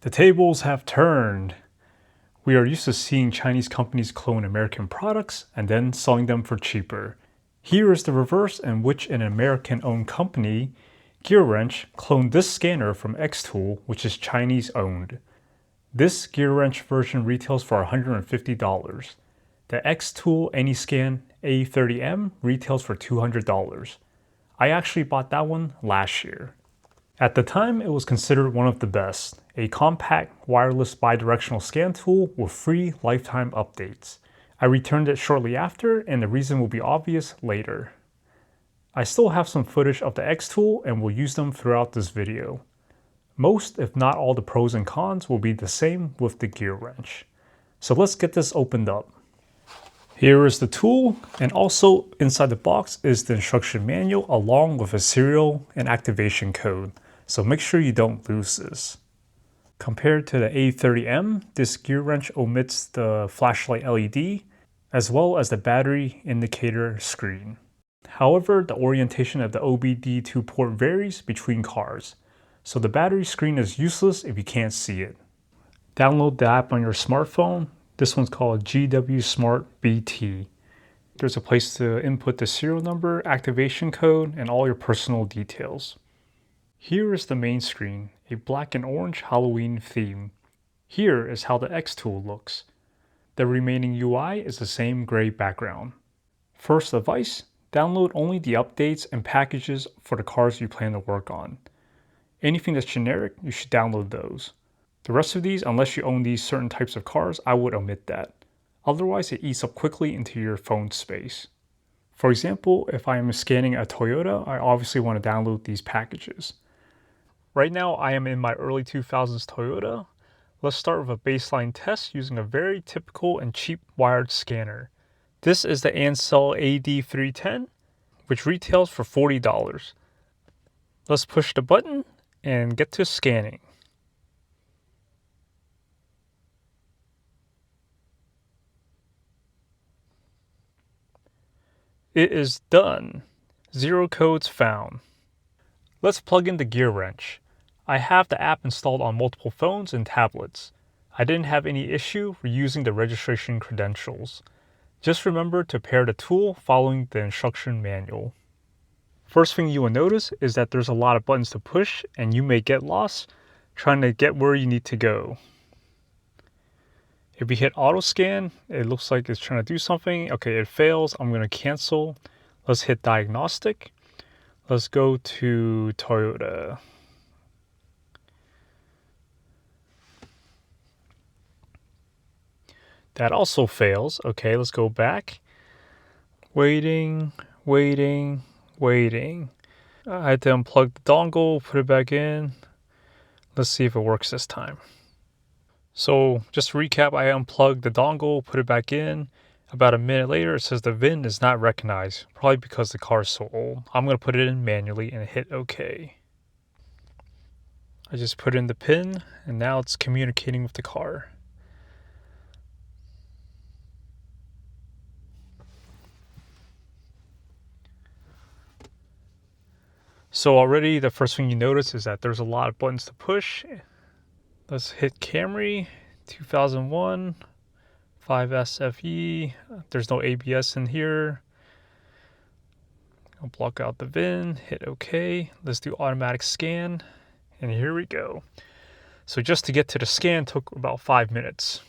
The tables have turned. We are used to seeing Chinese companies clone American products and then selling them for cheaper. Here is the reverse, in which an American-owned company, GEARWRENCH, cloned this scanner from XTOOL, which is Chinese-owned. This GEARWRENCH version retails for $150. The XTOOL AnyScan A30M retails for $200. I actually bought that one last year. At the time, it was considered one of the best, a compact, wireless bidirectional scan tool with free lifetime updates. I returned it shortly after, and the reason will be obvious later. I still have some footage of the XTOOL and will use them throughout this video. Most, if not all, the pros and cons will be the same with the GEARWRENCH. So let's get this opened up. Here is the tool, and also inside the box is the instruction manual along with a serial and activation code. So make sure you don't lose this. Compared to the A30M, this GEARWRENCH omits the flashlight LED as well as the battery indicator screen. However, the orientation of the OBD2 port varies between cars, so the battery screen is useless if you can't see it. Download the app on your smartphone. This one's called GWSMARTBT. There's a place to input the serial number, activation code, and all your personal details. Here is the main screen, a black and orange Halloween theme. Here is how the XTOOL looks. The remaining UI is the same gray background. First advice, download only the updates and packages for the cars you plan to work on. Anything that's generic, you should download those. The rest of these, unless you own these certain types of cars, I would omit that. Otherwise, it eats up quickly into your phone space. For example, if I am scanning a Toyota, I obviously want to download these packages. Right now, I am in my early 2000s Toyota. Let's start with a baseline test using a very typical and cheap wired scanner. This is the Ansell AD310, which retails for $40. Let's push the button and get to scanning. It is done. 0 codes found. Let's plug in the GEARWRENCH. I have the app installed on multiple phones and tablets. I didn't have any issue reusing the registration credentials. Just remember to pair the tool following the instruction manual. First thing you will notice is that there's a lot of buttons to push and you may get lost trying to get where you need to go. If we hit auto scan, it looks like it's trying to do something. Okay, it fails. I'm going to cancel. Let's hit Diagnostic. Let's go to Toyota. That also fails. Okay, let's go back. Waiting. I had to unplug the dongle, put it back in. Let's see if it works this time. So just to recap, I unplugged the dongle, put it back in. About a minute later, it says the VIN is not recognized, probably because the car is so old. I'm going to put it in manually and hit OK. I just put in the PIN, and now it's communicating with the car. So already the first thing you notice is that there's a lot of buttons to push. Let's hit Camry, 2001, 5SFE. There's no ABS in here. I'll block out the VIN, hit OK. Let's do automatic scan, and here we go. So just to get to the scan took about 5 minutes.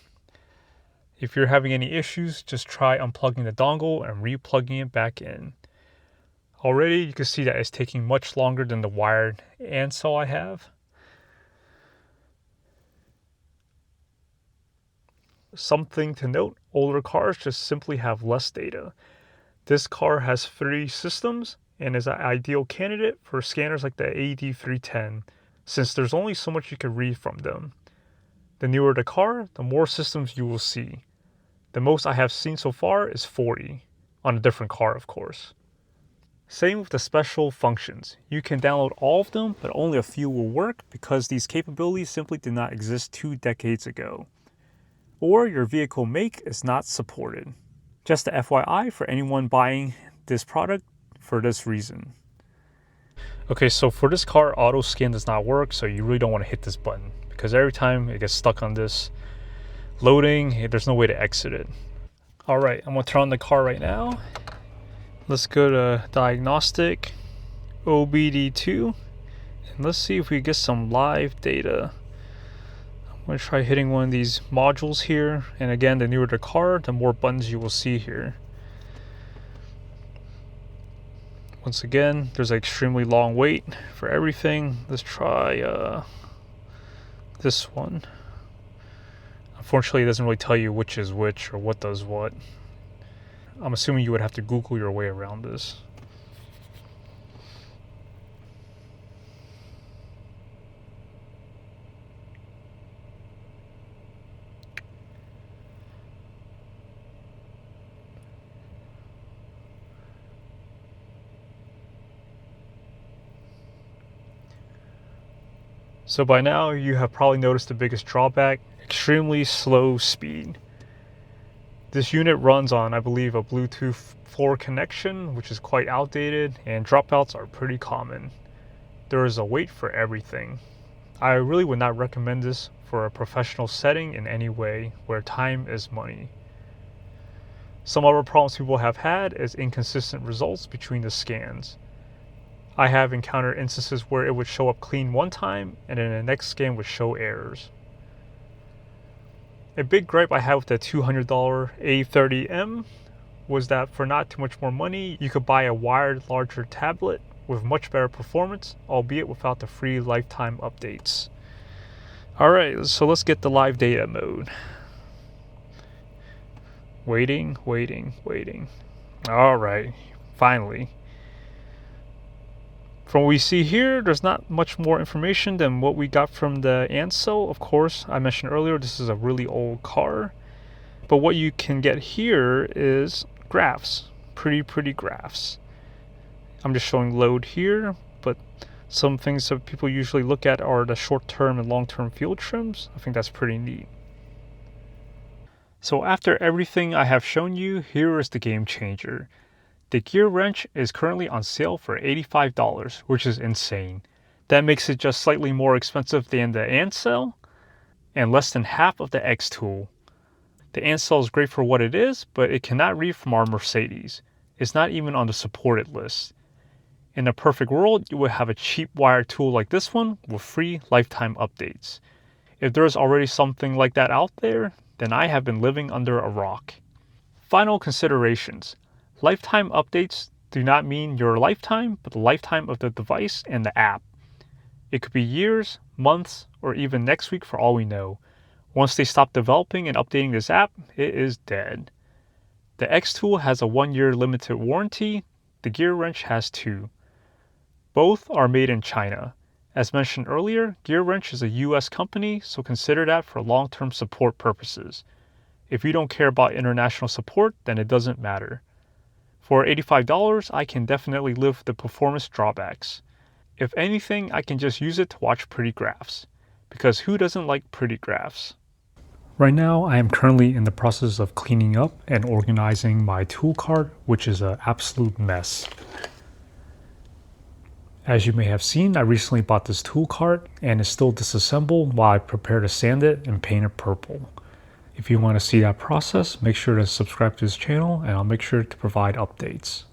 If you're having any issues, just try unplugging the dongle and replugging it back in. Already you can see that it's taking much longer than the wired Ansell I have. Something to note, older cars just simply have less data. This car has 3 systems and is an ideal candidate for scanners like the AD310, since there's only so much you can read from them. The newer the car, the more systems you will see. The most I have seen so far is 40, on a different car of course. Same with the special functions. You can download all of them, but only a few will work because these capabilities simply did not exist 2 decades ago. Or your vehicle make is not supported. Just a FYI for anyone buying this product for this reason. Okay, so for this car, auto scan does not work, so you really don't want to hit this button because every time it gets stuck on this loading, there's no way to exit it. All right, I'm gonna turn on the car right now. Let's go to Diagnostic, OBD2, and let's see if we get some live data. I'm gonna try hitting one of these modules here, and again, the newer the car, the more buttons you will see here. Once again, there's an extremely long wait for everything. Let's try this one. Unfortunately, it doesn't really tell you which is which or what does what. I'm assuming you would have to Google your way around this. So by now, you have probably noticed the biggest drawback: extremely slow speed. This unit runs on, I believe, a Bluetooth 4 connection, which is quite outdated, and dropouts are pretty common. There is a wait for everything. I really would not recommend this for a professional setting in any way, where time is money. Some other problems people have had is inconsistent results between the scans. I have encountered instances where it would show up clean one time and then the next scan would show errors. A big gripe I had with the $200 A30M was that for not too much more money, you could buy a wired larger tablet with much better performance, albeit without the free lifetime updates. Alright, so let's get the live data mode. Waiting. Alright, finally. From what we see here, there's not much more information than what we got from the Ansel. Of course, I mentioned earlier, this is a really old car. But what you can get here is graphs, pretty graphs. I'm just showing load here, but some things that people usually look at are the short-term and long-term field trims. I think that's pretty neat. So after everything I have shown you, here is the game changer. The GEARWRENCH is currently on sale for $85, which is insane. That makes it just slightly more expensive than the Ansel and less than half of the XTOOL. The Ansel is great for what it is, but it cannot read from our Mercedes. It's not even on the supported list. In a perfect world, you would have a cheap wired tool like this one with free lifetime updates. If there is already something like that out there, then I have been living under a rock. Final considerations. Lifetime updates do not mean your lifetime, but the lifetime of the device and the app. It could be years, months, or even next week for all we know. Once they stop developing and updating this app, it is dead. The XTOOL has a 1-year limited warranty. The GEARWRENCH has 2. Both are made in China. As mentioned earlier, GEARWRENCH is a US company, so consider that for long-term support purposes. If you don't care about international support, then it doesn't matter. For $85, I can definitely live with the performance drawbacks. If anything, I can just use it to watch pretty graphs, because who doesn't like pretty graphs? Right now, I am currently in the process of cleaning up and organizing my tool cart, which is an absolute mess. As you may have seen, I recently bought this tool cart and it's still disassembled while I prepare to sand it and paint it purple. If you want to see that process, make sure to subscribe to this channel and I'll make sure to provide updates.